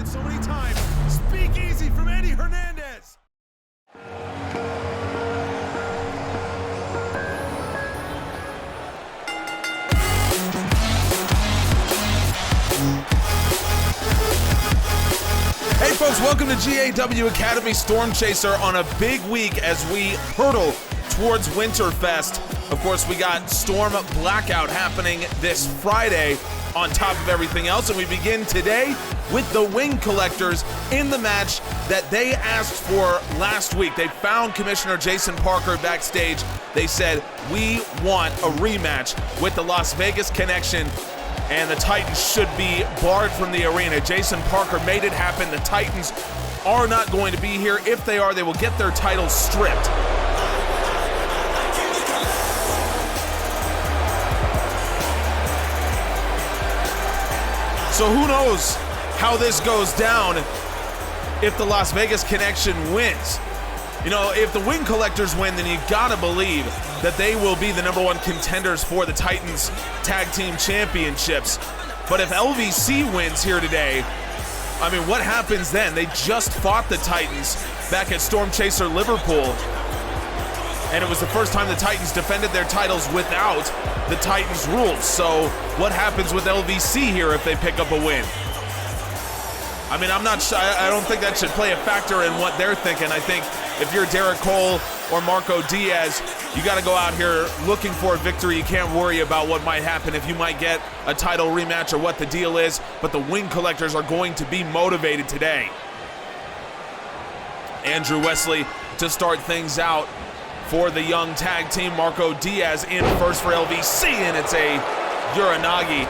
heard so many times. Speak easy from Eddie Hernandez. Hey folks, welcome to GAW Academy Stormchaser on a big week as we hurtle towards Winterfest. Of course, we got Storm Blackout happening this Friday on top of everything else, and we begin today with the Wing Collectors in the match that they asked for last week. They found Commissioner Jason Parker backstage. They said, we want a rematch with the Las Vegas Connection, and the Titans should be barred from the arena. Jason Parker made it happen. The Titans are not going to be here. If they are, they will get their titles stripped. So who knows how this goes down if the Las Vegas Connection wins. You know, if the Wing Collectors win, then you gotta believe that they will be the #1 contenders for the Titans Tag Team Championships. But if LVC wins here today, I mean, what happens then? They just fought the Titans back at Stormchaser Liverpool, and it was the first time the Titans defended their titles without the Titans rules. So what happens with LVC here if they pick up a win? I mean, I don't think that should play a factor in what they're thinking. I think if you're Derek Cole or Marco Diaz, you got to go out here looking for a victory. You can't worry about what might happen, if you might get a title rematch or what the deal is. But the Wing Collectors are going to be motivated today. Andrew Wesley to start things out for the young tag team. Marco Diaz in first for LVC, and it's a Uranagi.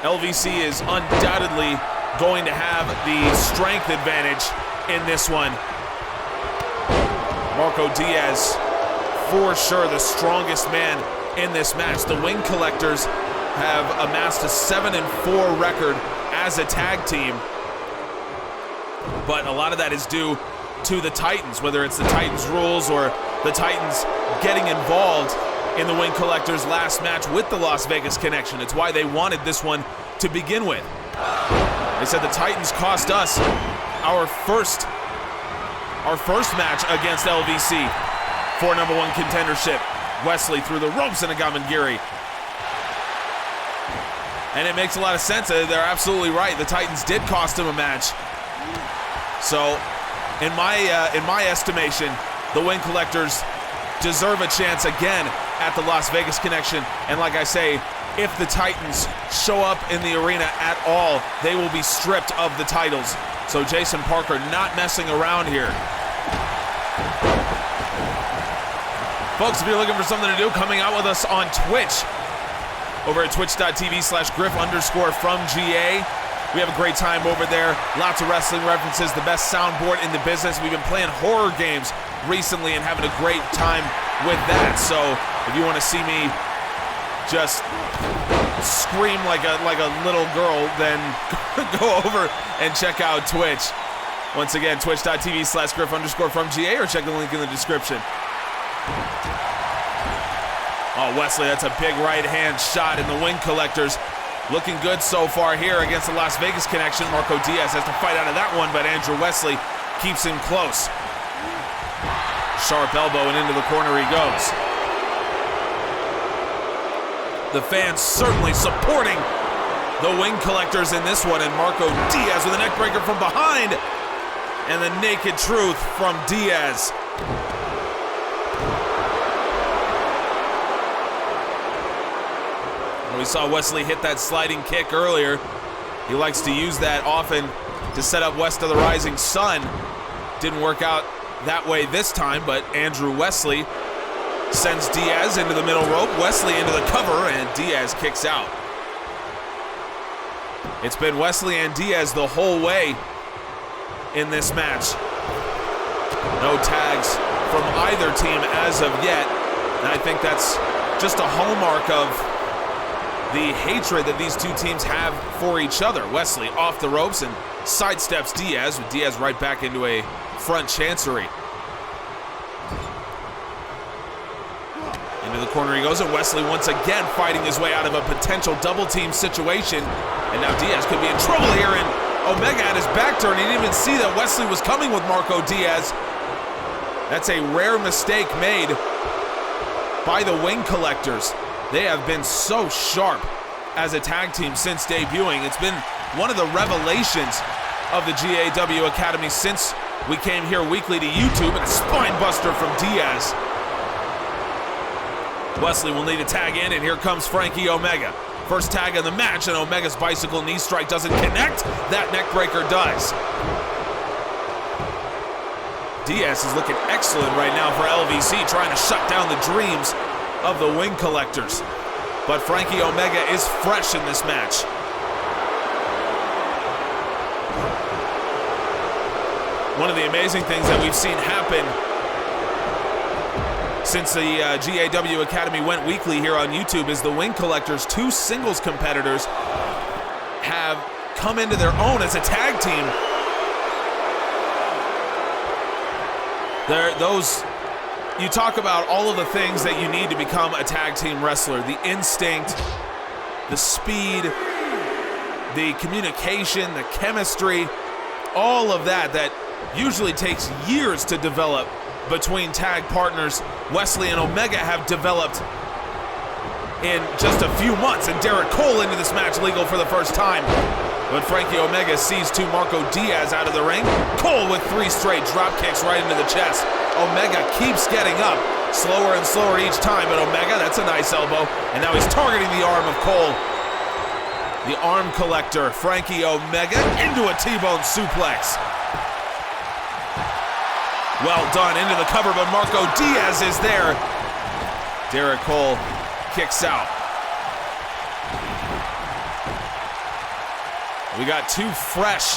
LVC is undoubtedly going to have the strength advantage in this one. Marco Diaz, for sure, the strongest man in this match. The Wing Collectors have amassed a 7-4 record as a tag team, but a lot of that is due to the Titans, whether it's the Titans rules or the Titans getting involved in the Wing Collectors' last match with the Las Vegas Connection. It's why they wanted this one to begin with. They said the Titans cost us our first match against LVC for #1 contendership. Wesley through the ropes and a Gamangiri. And it makes a lot of sense. They're absolutely right. The Titans did cost him a match. So in my estimation, the Wing Collectors deserve a chance again at the Las Vegas Connection. And like I say, if the Titans show up in the arena at all, they will be stripped of the titles. So Jason Parker not messing around here. Folks, if you're looking for something to do, coming out with us on Twitch, over at twitch.tv/Griff_from-GA. We have a great time over there. Lots of wrestling references, the best soundboard in the business. We've been playing horror games recently and having a great time with that. So if you want to see me just scream like a little girl, then go over and check out Twitch. Once again, twitch.tv/Griff_from-GA, or check the link in the description. Oh, Wesley, that's a big right hand shot, and the Wing Collectors looking good so far here against the Las Vegas Connection. Marco Diaz has to fight out of that one, but Andrew Wesley keeps him close. Sharp elbow, and into the corner he goes. The fans certainly supporting the Wing Collectors in this one, and Marco Diaz with a neck breaker from behind, and the naked truth from Diaz. We saw Wesley hit that sliding kick earlier. He likes to use that often to set up West of the Rising Sun. Didn't work out that way this time, but Andrew Wesley sends Diaz into the middle rope, Wesley into the cover, and Diaz kicks out. It's been Wesley and Diaz the whole way in this match. No tags from either team as of yet, and I think that's just a hallmark of the hatred that these two teams have for each other. Wesley off the ropes and sidesteps Diaz, with Diaz right back into a front chancery. Into Into the corner he goes, and Wesley once again fighting his way out of a potential double team situation. And now Diaz could be in trouble here, and Omega had his back turned. He didn't even see that Wesley was coming with Marco Diaz. That's a rare mistake made by the Wing Collectors. They have been so sharp as a tag team since debuting. It's been one of the revelations of the GAW Academy since we came here weekly to YouTube, and a spine buster from Diaz. Wesley will need a tag in, and here comes Frankie Omega. First tag of the match, and Omega's bicycle knee strike doesn't connect. That neck breaker does. Diaz is looking excellent right now for LVC, trying to shut down the dreams of the Wing Collectors. But Frankie Omega is fresh in this match. One of the amazing things that we've seen happen since the GAW Academy went weekly here on YouTube is the Wing Collectors, 2 singles competitors, have come into their own as a tag team. You talk about all of the things that you need to become a tag team wrestler: the instinct, the speed, the communication, the chemistry, all of that usually takes years to develop between tag partners. Wesley and Omega have developed in just a few months, and Derek Cole into this match legal for the first time. But Frankie Omega sees 2 Marco Diaz out of the ring. Cole with 3 straight drop kicks right into the chest. Omega keeps getting up, slower and slower each time, but Omega, that's a nice elbow. And now he's targeting the arm of Cole. The arm collector, Frankie Omega, into a T-bone suplex. Well done, into the cover, but Marco Diaz is there. Derek Cole kicks out. We got 2 fresh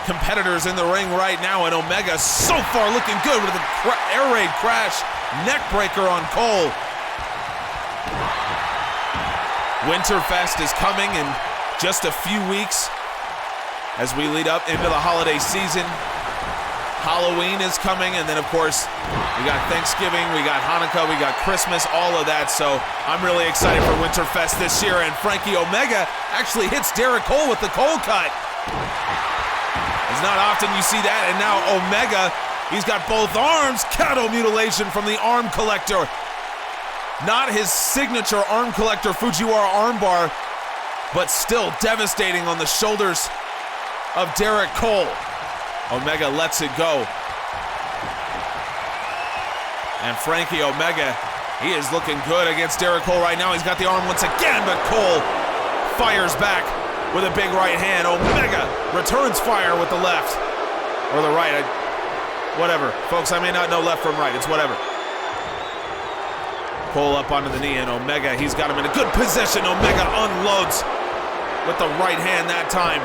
competitors in the ring right now, and Omega so far looking good with the air raid crash neck breaker on Cole. Winterfest is coming in just a few weeks as we lead up into the holiday season. Halloween is coming, and then of course we got Thanksgiving, we got Hanukkah, we got Christmas, all of that. So I'm really excited for Winterfest this year, and Frankie Omega actually hits Derek Cole with the Cole cut. It's not often you see that, and now Omega, he's got both arms. Cattle mutilation from the arm collector. Not his signature arm collector Fujiwara armbar, but still devastating on the shoulders of Derek Cole. Omega lets it go. And Frankie Omega, he is looking good against Derek Cole right now. He's got the arm once again, but Cole fires back with a big right hand. Omega returns fire with the left. Or the right, whatever. Folks, I may not know left from right, it's whatever. Cole up onto the knee, and Omega, he's got him in a good position. Omega unloads with the right hand that time.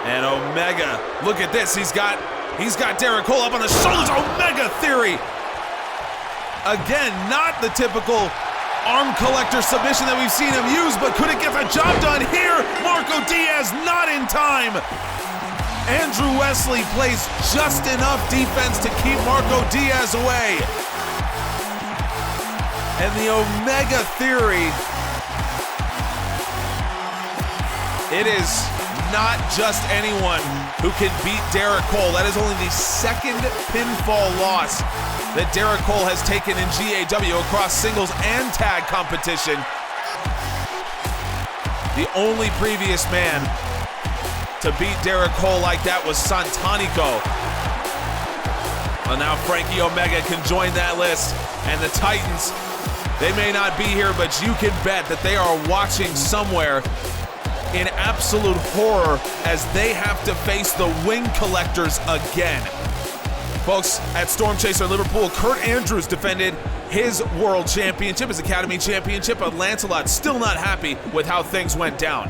And Omega, look at this, he's got Derek Cole up on the shoulders. Omega theory. Again, not the typical arm collector submission that we've seen him use, but could it get the job done here? Marco Diaz not in time. Andrew Wesley plays just enough defense to keep Marco Diaz away. And the Omega theory, it is not just anyone who can beat Derek Cole. That is only the 2nd pinfall loss that Derek Cole has taken in GAW across singles and tag competition. The only previous man to beat Derek Cole like that was Santanico. Well, now Frankie Omega can join that list, and the Titans, they may not be here, but you can bet that they are watching somewhere in absolute horror as they have to face the Wing Collectors again. Folks, at Stormchaser Liverpool, Kurt Andrews defended his World Championship, his Academy Championship, but Lancelot still not happy with how things went down.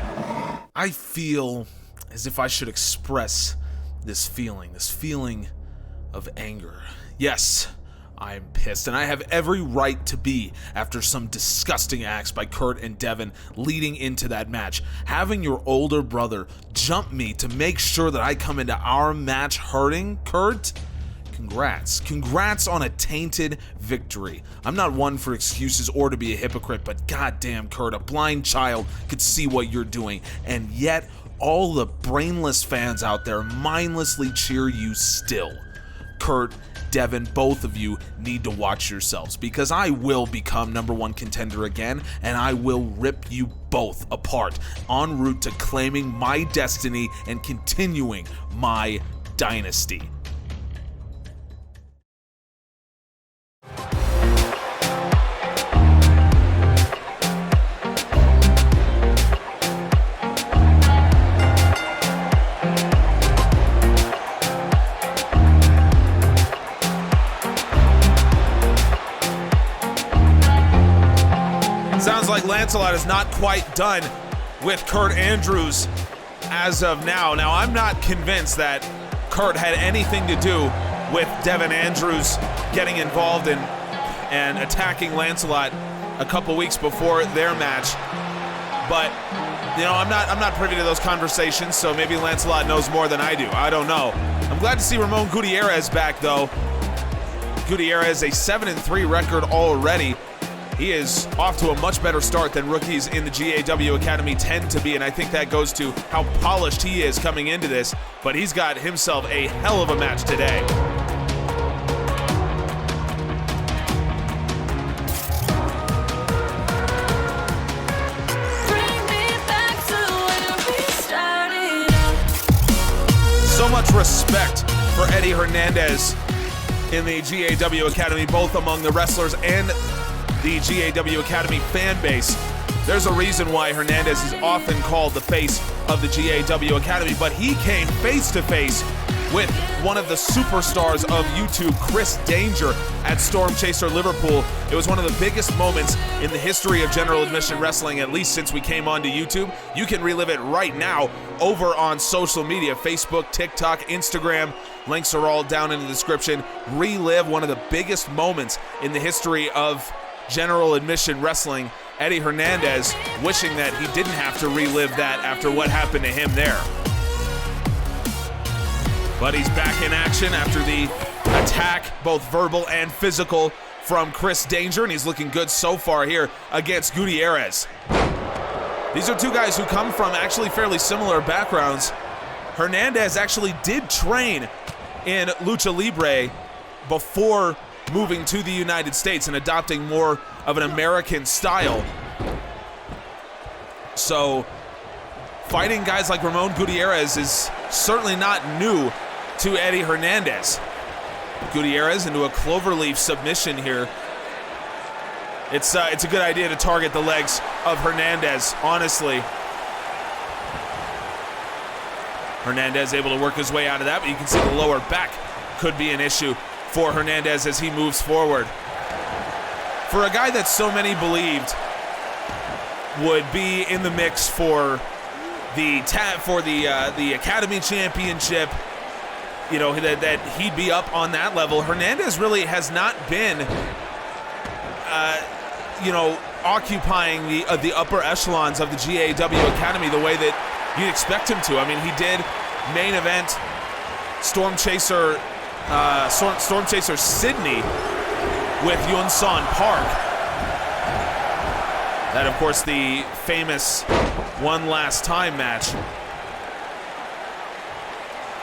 I feel as if I should express this feeling of anger. Yes, I'm pissed, and I have every right to be after some disgusting acts by Kurt and Devin leading into that match. Having your older brother jump me to make sure that I come into our match hurting, Kurt, Congrats. Congrats on a tainted victory. I'm not one for excuses or to be a hypocrite, but goddamn, Kurt, a blind child could see what you're doing, and yet all the brainless fans out there mindlessly cheer you still. Kurt, Devin, both of you need to watch yourselves, because I will become #1 contender again, and I will rip you both apart en route to claiming my destiny and continuing my dynasty. Sounds like Lancelot is not quite done with Kurt Andrews as of now. Now, I'm not convinced that Kurt had anything to do with Devin Andrews getting involved in and attacking Lancelot a couple weeks before their match. But, you know, I'm not privy to those conversations, so maybe Lancelot knows more than I do. I don't know. I'm glad to see Ramon Gutierrez back, though. Gutierrez, a 7-3 record already. He is off to a much better start than rookies in the GAW Academy tend to be, and I think that goes to how polished he is coming into this, but he's got himself a hell of a match today. So much respect for Eddie Hernandez in the GAW Academy, both among the wrestlers and the GAW Academy fan base. There's a reason why Hernandez is often called the face of the GAW Academy, but he came face to face with one of the superstars of YouTube, Chris Danger, at Stormchaser Liverpool. It was one of the biggest moments in the history of general admission wrestling, at least since we came onto YouTube. You can relive it right now over on social media, Facebook, TikTok, Instagram. Links are all down in the description. Relive one of the biggest moments in the history of general admission wrestling. Eddie Hernandez wishing that he didn't have to relive that after what happened to him there. But he's back in action after the attack, both verbal and physical, from Chris Danger, and he's looking good so far here against Gutierrez. These are two guys who come from actually fairly similar backgrounds. Hernandez actually did train in Lucha Libre before moving to the United States and adopting more of an American style. So fighting guys like Ramon Gutierrez is certainly not new to Eddie Hernandez. Gutierrez into a cloverleaf submission here. It's a good idea to target the legs of Hernandez, honestly. Hernandez able to work his way out of that, but you can see the lower back could be an issue for Hernandez as he moves forward. For a guy that so many believed would be in the mix for the Academy Championship, you know, that he'd be up on that level, Hernandez really has not been, you know, occupying the upper echelons of the GAW Academy the way that you'd expect him to. I mean, he did main event Stormchaser Sydney with Yunsan Park. That, of course, the famous one last time match.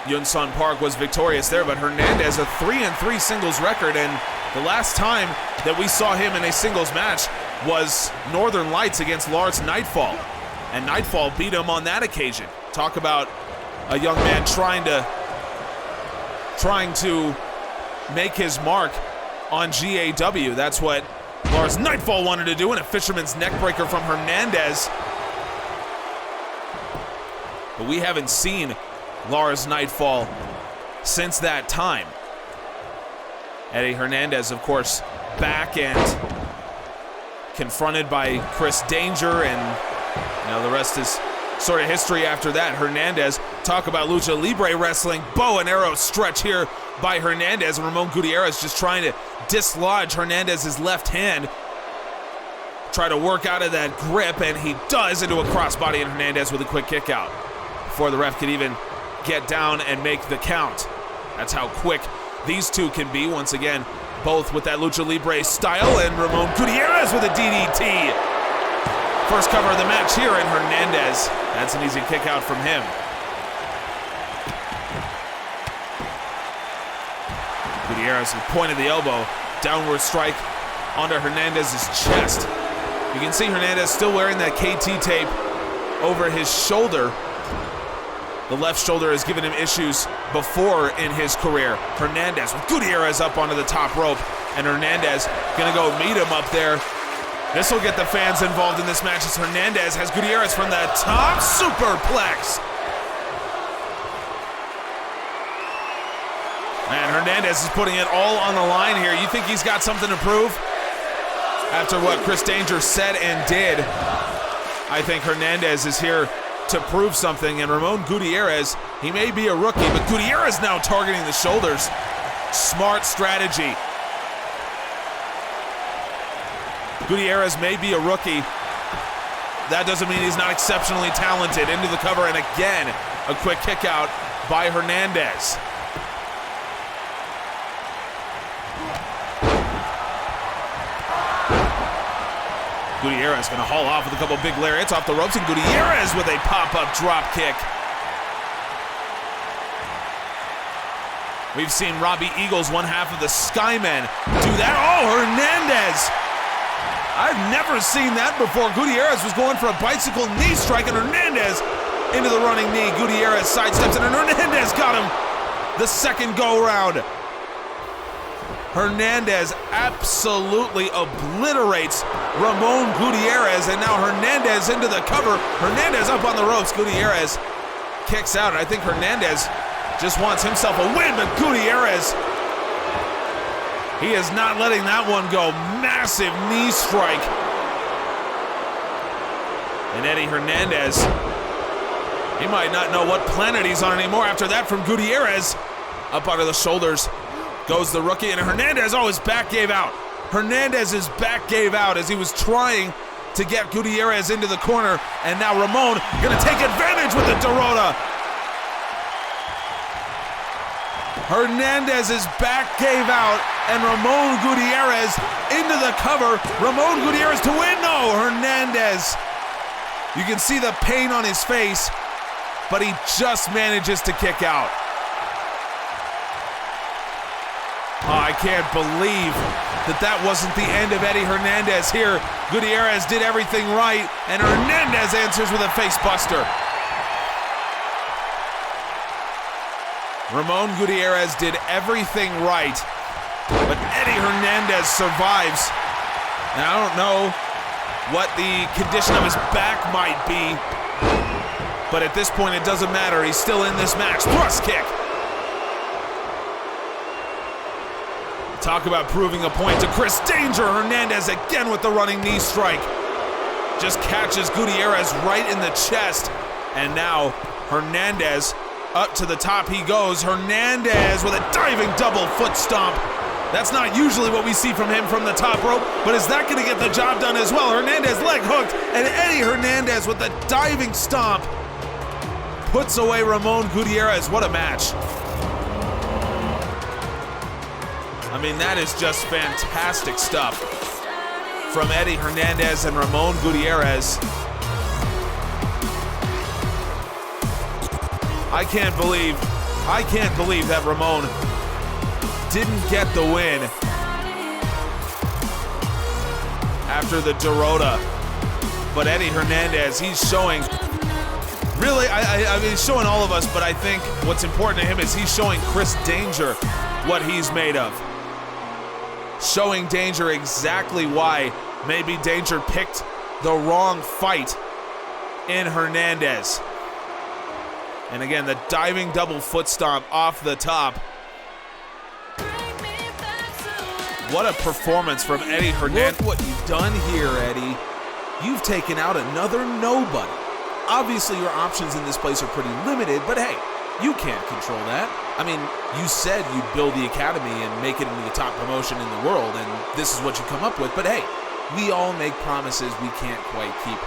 Yunsan Park was victorious there, but Hernandez a 3-3 singles record, and the last time that we saw him in a singles match was Northern Lights against Lars Nightfall, and Nightfall beat him on that occasion. Talk about a young man trying to make his mark on GAW. That's what Lars Nightfall wanted to do, and a fisherman's neckbreaker from Hernandez. But we haven't seen Lars Nightfall since that time. Eddie Hernandez, of course, back and confronted by Chris Danger, and you know, the rest is sort of history after that. Hernandez, talk about Lucha Libre wrestling, bow and arrow stretch here by Hernandez, and Ramon Gutierrez just trying to dislodge Hernandez's left hand, try to work out of that grip, and he does, into a crossbody, and Hernandez with a quick kick out before the ref could even get down and make the count. That's how quick these two can be. Once again, both with that Lucha Libre style, and Ramon Gutierrez with a DDT. First cover of the match here, and Hernandez. That's an easy kick out from him. Gutierrez with point of the elbow. Downward strike onto Hernandez's chest. You can see Hernandez still wearing that KT tape over his shoulder. The left shoulder has given him issues before in his career. Hernandez with Gutierrez up onto the top rope, and Hernandez gonna go meet him up there. This will get the fans involved in this match as Hernandez has Gutierrez from the top superplex. And Hernandez is putting it all on the line here. You think he's got something to prove? After what Chris Danger said and did, I think Hernandez is here to prove something, and Ramon Gutierrez, he may be a rookie, but Gutierrez now targeting the shoulders. Smart strategy. Gutierrez may be a rookie. That doesn't mean he's not exceptionally talented. Into the cover, and again, a quick kick out by Hernandez. Gutierrez gonna haul off with a couple big lariats off the ropes, and Gutierrez with a pop-up drop kick. We've seen Robbie Eagles, one half of the Skymen, do that. Oh, Hernandez! I've never seen that before. Gutierrez was going for a bicycle knee strike, and Hernandez into the running knee. Gutierrez sidesteps, and Hernandez got him the second go-round. Hernandez absolutely obliterates Ramon Gutierrez, and now Hernandez into the cover. Hernandez up on the ropes. Gutierrez kicks out, and I think Hernandez just wants himself a win, but Gutierrez, he is not letting that one go. Massive knee strike. And Eddie Hernandez, he might not know what planet he's on anymore after that from Gutierrez. Up onto the shoulders goes the rookie, and Hernandez, oh, his back gave out. Hernandez's back gave out as he was trying to get Gutierrez into the corner, and now Ramon gonna take advantage with the Dorota. Hernandez's back gave out, and Ramon Gutierrez into the cover. Ramon Gutierrez to win. No, Hernandez. You can see the pain on his face, but he just manages to kick out. Oh, I can't believe that wasn't the end of Eddie Hernandez here. Gutierrez did everything right, and Hernandez answers with a face buster. Ramon Gutierrez did everything right, but Eddie Hernandez survives. And I don't know what the condition of his back might be, but at this point it doesn't matter. He's still in this match. Thrust kick. Talk about proving a point to Chris Danger. Hernandez again with the running knee strike. Just catches Gutierrez right in the chest. And now Hernandez up to the top he goes. Hernandez with a diving double foot stomp. That's not usually what we see from him from the top rope, but is that gonna get the job done as well? Hernandez leg hooked, and Eddie Hernandez with the diving stomp puts away Ramon Gutierrez. What a match. I mean, that is just fantastic stuff from Eddie Hernandez and Ramon Gutierrez. I can't believe that Ramon didn't get the win after the Dorota. But Eddie Hernandez, he's showing, really, I mean, he's showing all of us, but I think what's important to him is he's showing Chris Danger what he's made of. Showing Danger exactly why maybe Danger picked the wrong fight in Hernandez. And again, the diving double foot stomp off the top. What a performance from Eddie Hernandez. Look what you've done here, Eddie. You've taken out another nobody. Obviously, your options in this place are pretty limited, but hey, you can't control that. I mean, you said you'd build the academy and make it into the top promotion in the world, and this is what you come up with. But hey, we all make promises we can't quite keep.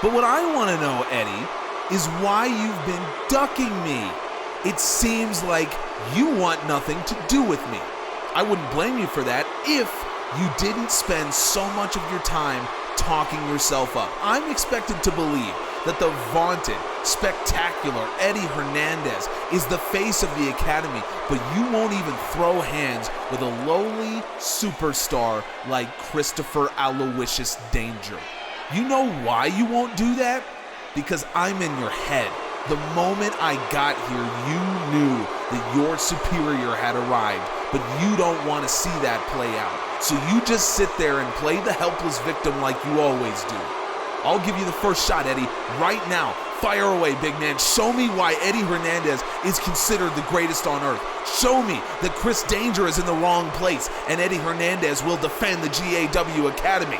But what I want to know, Eddie, is why you've been ducking me it seems like you want nothing to do with me. I wouldn't blame you for that if you didn't spend so much of your time talking yourself up. I'm expected to believe that the vaunted, spectacular Eddie Hernandez is the face of the Academy, but you won't even throw hands with a lowly superstar like Christopher Aloysius Danger. You know why you won't do that? Because I'm in your head. The moment I got here, you knew that your superior had arrived, but you don't want to see that play out. So you just sit there and play the helpless victim like you always do. I'll give you the first shot, Eddie, right now. Fire away, big man. Show me why Eddie Hernandez is considered the greatest on earth. Show me that Chris Danger is in the wrong place and Eddie Hernandez will defend the GAW Academy.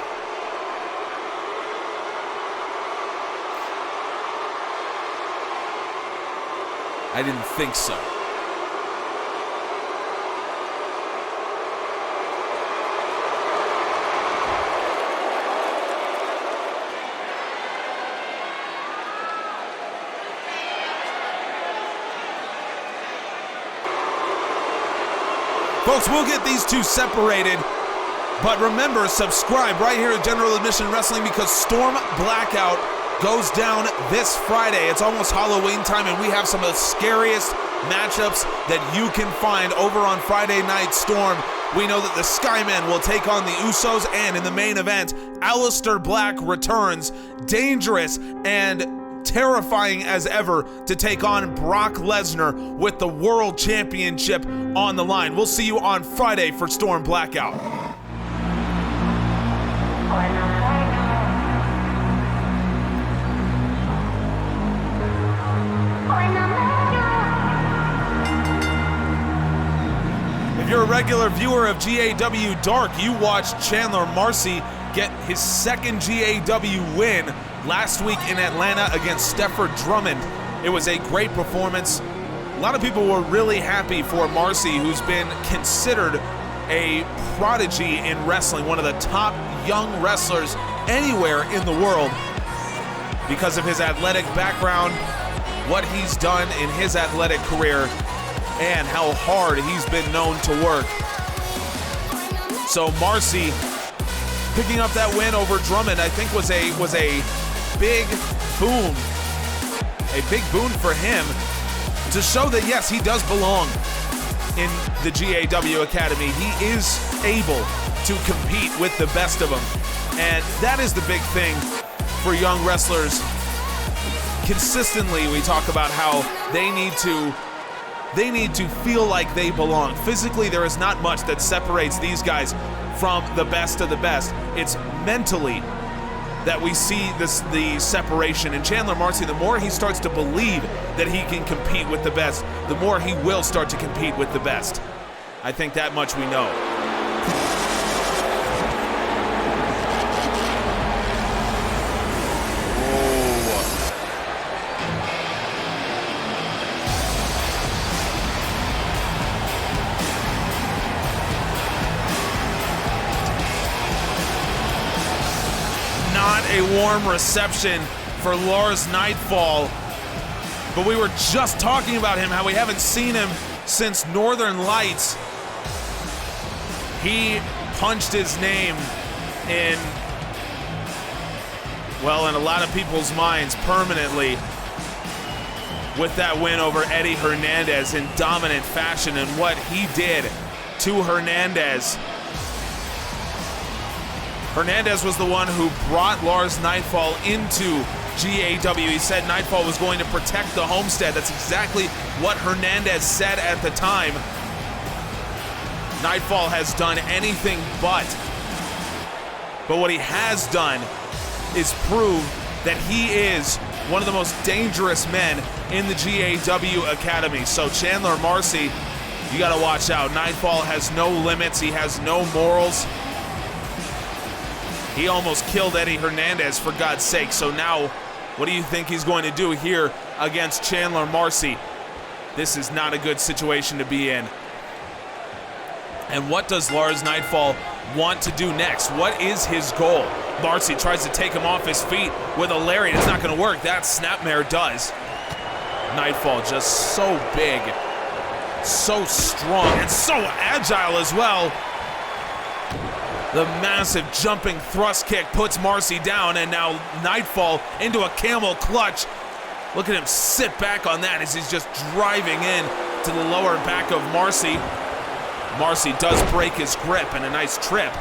I didn't think so. Folks, we'll get these two separated, but remember, subscribe right here at General Admission Wrestling because Storm Blackout goes down this Friday. It's almost Halloween time, and we have some of the scariest matchups that you can find over on Friday Night Storm. We know that the Skymen will take on the Usos, and in the main event, Aleister Black returns, dangerous and terrifying as ever, to take on Brock Lesnar with the World Championship on the line. We'll see you on Friday for Storm Blackout. If you're a regular viewer of GAW Dark, you watched Chandler Marcy get his second GAW win last week in Atlanta against Stafford Drummond. It was a great performance. A lot of people were really happy for Marcy, who's been considered a prodigy in wrestling, one of the top young wrestlers anywhere in the world because of his athletic background, what he's done in his athletic career, and how hard he's been known to work. So Marcy picking up that win over Drummond, I think was a big boon. A big boon for him to show that yes, he does belong in the GAW Academy. He is able to compete with the best of them. And that is the big thing for young wrestlers. Consistently we talk about how they need to feel like they belong. Physically, there is not much that separates these guys from the best of the best. It's mentally that we see the separation. And Chandler Marcy, the more he starts to believe that he can compete with the best, the more he will start to compete with the best. I think that much we know. A warm reception for Lars Nightfall, but we were just talking about him, how we haven't seen him since Northern Lights. He punched his name in a lot of people's minds permanently with that win over Eddie Hernandez in dominant fashion, and what he did to Hernandez. Hernandez was the one who brought Lars Nightfall into GAW. He said Nightfall was going to protect the homestead. That's exactly what Hernandez said at the time. Nightfall has done anything but what he has done is prove that he is one of the most dangerous men in the GAW Academy. So Chandler Marcy, you gotta watch out. Nightfall has no limits, he has no morals. He almost killed Eddie Hernandez, for God's sake. So now, what do you think he's going to do here against Chandler Marcy? This is not a good situation to be in. And what does Lars Nightfall want to do next? What is his goal? Marcy tries to take him off his feet with a lariat. It's not going to work. That Snapmare does. Nightfall just so big, so strong, and so agile as well. The massive jumping thrust kick puts Marcy down, and now Nightfall into a camel clutch. Look at him sit back on that as he's just driving in to the lower back of Marcy. Marcy does break his grip and a nice trip.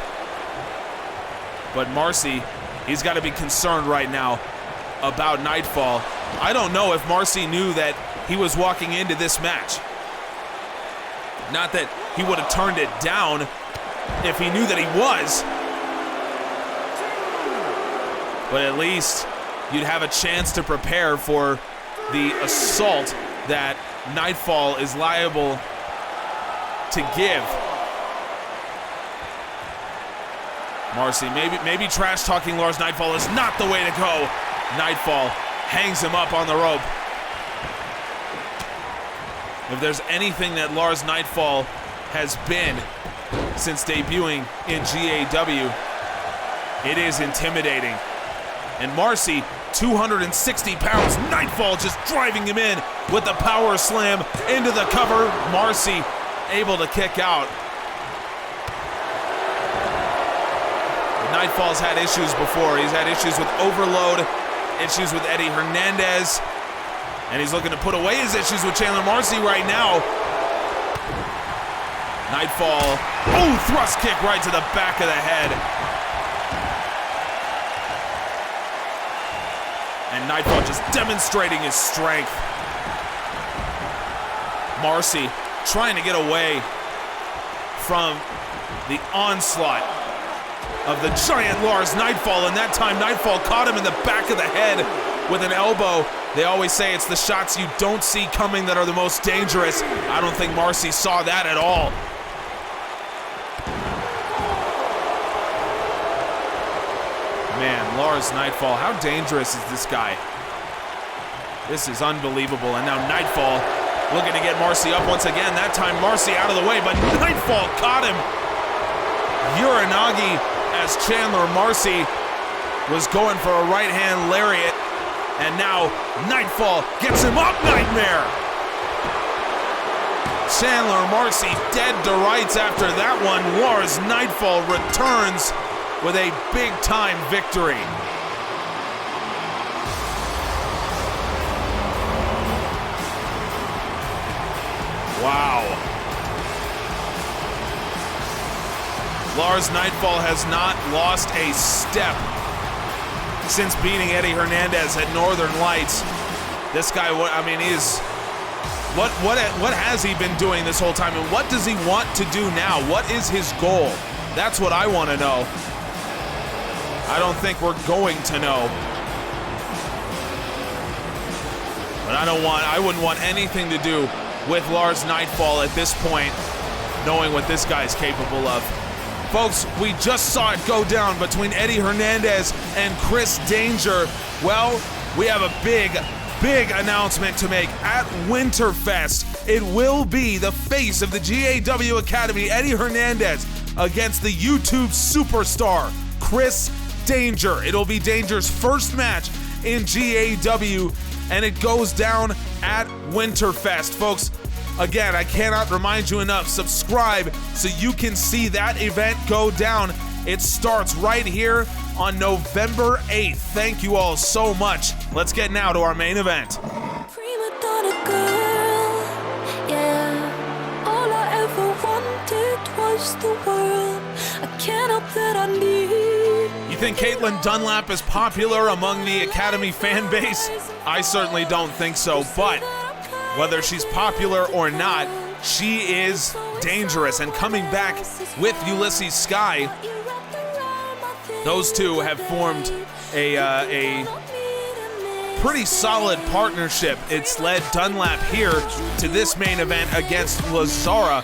But Marcy, he's got to be concerned right now about Nightfall. I don't know if Marcy knew that he was walking into this match. Not that he would have turned it down if he knew that he was. But at least you'd have a chance to prepare for the assault that Nightfall is liable to give. Marcy, maybe trash talking Lars Nightfall is not the way to go. Nightfall hangs him up on the rope. If there's anything that Lars Nightfall has been since debuting in GAW, it is intimidating. And Marcy, 260 pounds, Nightfall just driving him in with the power slam into the cover. Marcy able to kick out. Nightfall's had issues before. He's had issues with overload, issues with Eddie Hernandez, and he's looking to put away his issues with Chandler. Marcy right now. Nightfall, oh, thrust kick right to the back of the head. And Nightfall just demonstrating his strength. Marcy trying to get away from the onslaught of the giant Lars Nightfall, and that time Nightfall caught him in the back of the head with an elbow. They always say it's the shots you don't see coming that are the most dangerous. I don't think Marcy saw that at all. Man, Lars Nightfall, how dangerous is this guy? This is unbelievable, and now Nightfall looking to get Marcy up once again. That time Marcy out of the way, but Nightfall caught him. Uranagi as Chandler. Marcy was going for a right-hand lariat, and now Nightfall gets him up. Nightmare. Chandler Marcy dead to rights after that one. Lars Nightfall returns with a big-time victory. Wow. Lars Nightfall has not lost a step since beating Eddie Hernandez at Northern Lights. This guy, I mean, what has he been doing this whole time, and what does he want to do now? What is his goal? That's what I want to know. I don't think we're going to know. But I wouldn't want anything to do with Lars Nightfall at this point, knowing what this guy's capable of. Folks, we just saw it go down between Eddie Hernandez and Chris Danger. Well, we have a big announcement to make at Winterfest. It will be the face of the GAW Academy, Eddie Hernandez, against the YouTube superstar, Chris Danger. It'll be Danger's first match in GAW, and it goes down at Winterfest. Folks, again, I cannot remind you enough, subscribe so you can see that event go down. It starts right here on November 8th. Thank you all so much. Let's get now to our main event. Prima donna girl, yeah. All I ever wanted was the world. I can't help that I need. You think Kaitlyn Dunlap is popular among the Academy fan base? I certainly don't think so, but whether she's popular or not, she is dangerous. And coming back with Ulysses Sky, those two have formed a pretty solid partnership. It's led Dunlap here to this main event against Lazzara,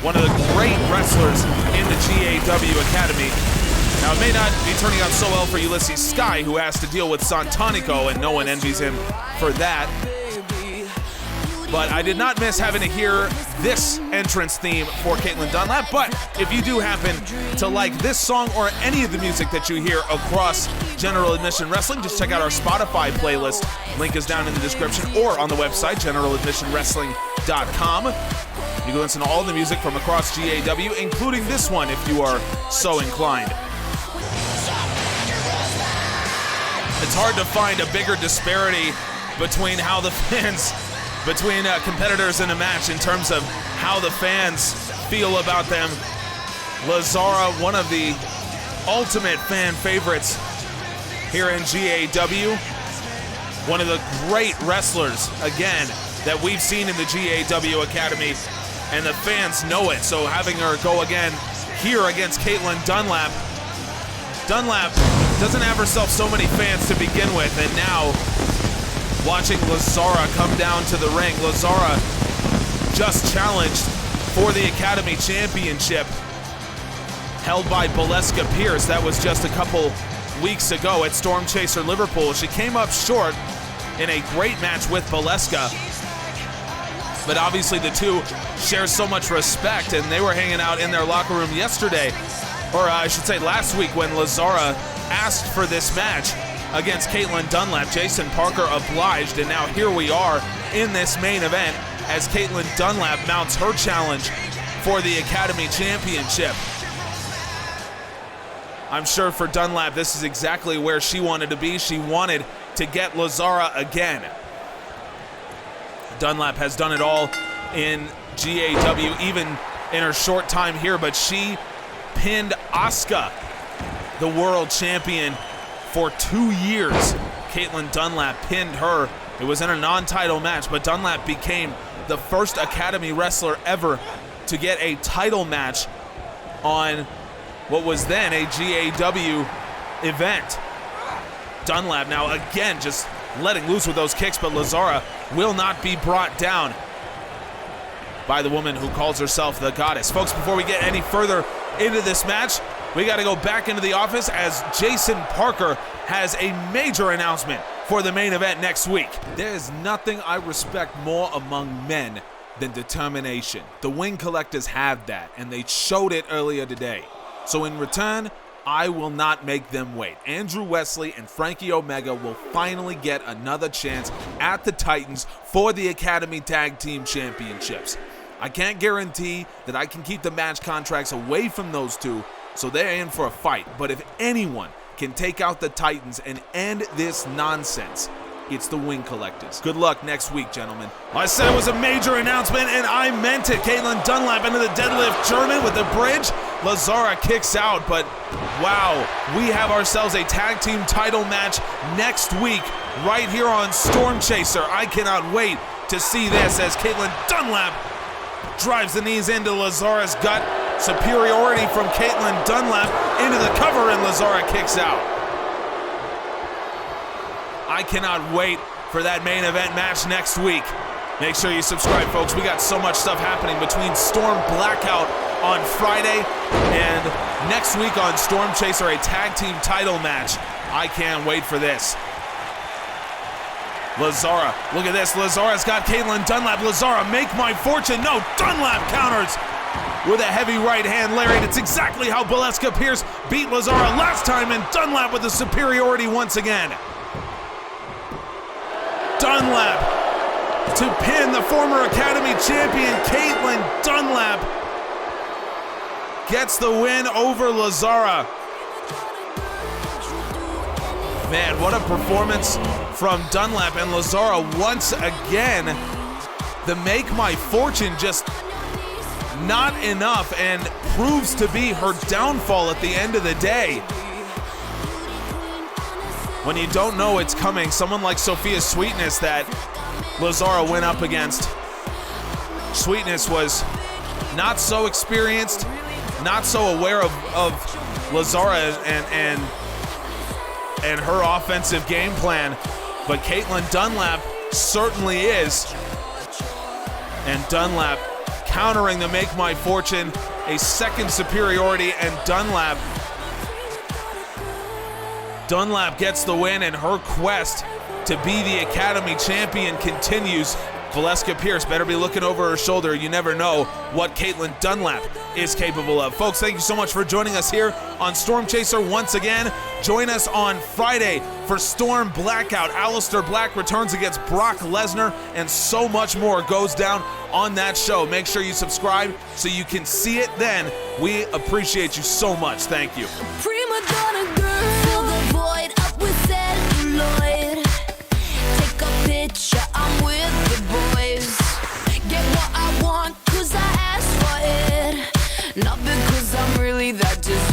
one of the great wrestlers in the GAW Academy. Now, it may not be turning out so well for Ulysses Sky, who has to deal with Santanico, and no one envies him for that. But I did not miss having to hear this entrance theme for Kaitlyn Dunlap. But if you do happen to like this song or any of the music that you hear across General Admission Wrestling, just check out our Spotify playlist. Link is down in the description or on the website, generaladmissionwrestling.com. You can listen to all the music from across GAW, including this one if you are so inclined. It's hard to find a bigger disparity between how the fans, between competitors in a match in terms of how the fans feel about them. Lazzara, one of the ultimate fan favorites here in GAW. One of the great wrestlers, again, that we've seen in the GAW Academy, and the fans know it. So having her go again here against Kaitlyn Dunlap. Dunlap doesn't have herself so many fans to begin with, and now watching Lazzara come down to the ring. Lazzara just challenged for the Academy Championship, held by Valeska Pierce. That was just a couple weeks ago at Stormchaser Liverpool. She came up short in a great match with Valeska, but obviously the two share so much respect, and they were hanging out in their locker room yesterday, or I should say last week, when Lazzara asked for this match against Kaitlyn Dunlap. Jason Parker obliged, and now here we are in this main event as Kaitlyn Dunlap mounts her challenge for the Academy Championship. I'm sure for Dunlap, this is exactly where she wanted to be. She wanted to get Lazzara again. Dunlap has done it all in GAW, even in her short time here, but she pinned Asuka, the world champion, for 2 years. Kaitlyn Dunlap pinned her. It was in a non-title match, but Dunlap became the first Academy wrestler ever to get a title match on what was then a GAW event. Dunlap now again just letting loose with those kicks, but Lazzara will not be brought down by the woman who calls herself the Goddess. Folks, before we get any further into this match, we got to go back into the office as Jason Parker has a major announcement for the main event next week. There is nothing I respect more among men than determination. The Wing Collectors have that, and they showed it earlier today. So in return, I will not make them wait. Andrew Wesley and Frankie Omega will finally get another chance at the Titans for the Academy Tag Team Championships. I can't guarantee that I can keep the match contracts away from those two, so they're in for a fight. But if anyone can take out the Titans and end this nonsense, it's the Wing Collectors. Good luck next week, gentlemen. I said it was a major announcement, and I meant it. Kaitlyn Dunlap into the deadlift German with the bridge. Lazzara kicks out, but wow, we have ourselves a tag team title match next week right here on Stormchaser. I cannot wait to see this as Kaitlyn Dunlap drives the knees into Lazzara's gut. Superiority from Kaitlyn Dunlap into the cover, and Lazzara kicks out. I cannot wait for that main event match next week. Make sure you subscribe, folks. We got so much stuff happening between Storm Blackout on Friday and next week on Stormchaser, a tag team title match. I can't wait for this. Lazzara, look at this. Lazzara's got Kaitlyn Dunlap. Lazzara, make my fortune. No, Dunlap counters with a heavy right hand lariat. It's exactly how Valeska Pierce beat Lazzara last time, and Dunlap with the superiority once again. Dunlap to pin the former Academy champion. Kaitlyn Dunlap gets the win over Lazzara. Man, what a performance from Dunlap, and Lazzara once again. The make my fortune just not enough, and proves to be her downfall at the end of the day. When you don't know it's coming, someone like Sophia Sweetness that Lazzara went up against. Sweetness was not so experienced, not so aware of Lazzara and her offensive game plan, but Kaitlyn Dunlap certainly is. And Dunlap countering the make my fortune, a second superiority, and Dunlap gets the win, and her quest to be the Academy champion continues. Valeska Pierce better be looking over her shoulder. You never know what Kaitlyn Dunlap is capable of. Folks, thank you so much for joining us here on Stormchaser once again. Join us on Friday for Storm Blackout. Aleister Black returns against Brock Lesnar, and so much more goes down on that show. Make sure you subscribe so you can see it then. We appreciate you so much. Thank you. Prima donna girl, fill the void up with celluloid. Take a picture, I'm with the boys. Get what I want, cause I asked for it. Not because I'm really that desperate.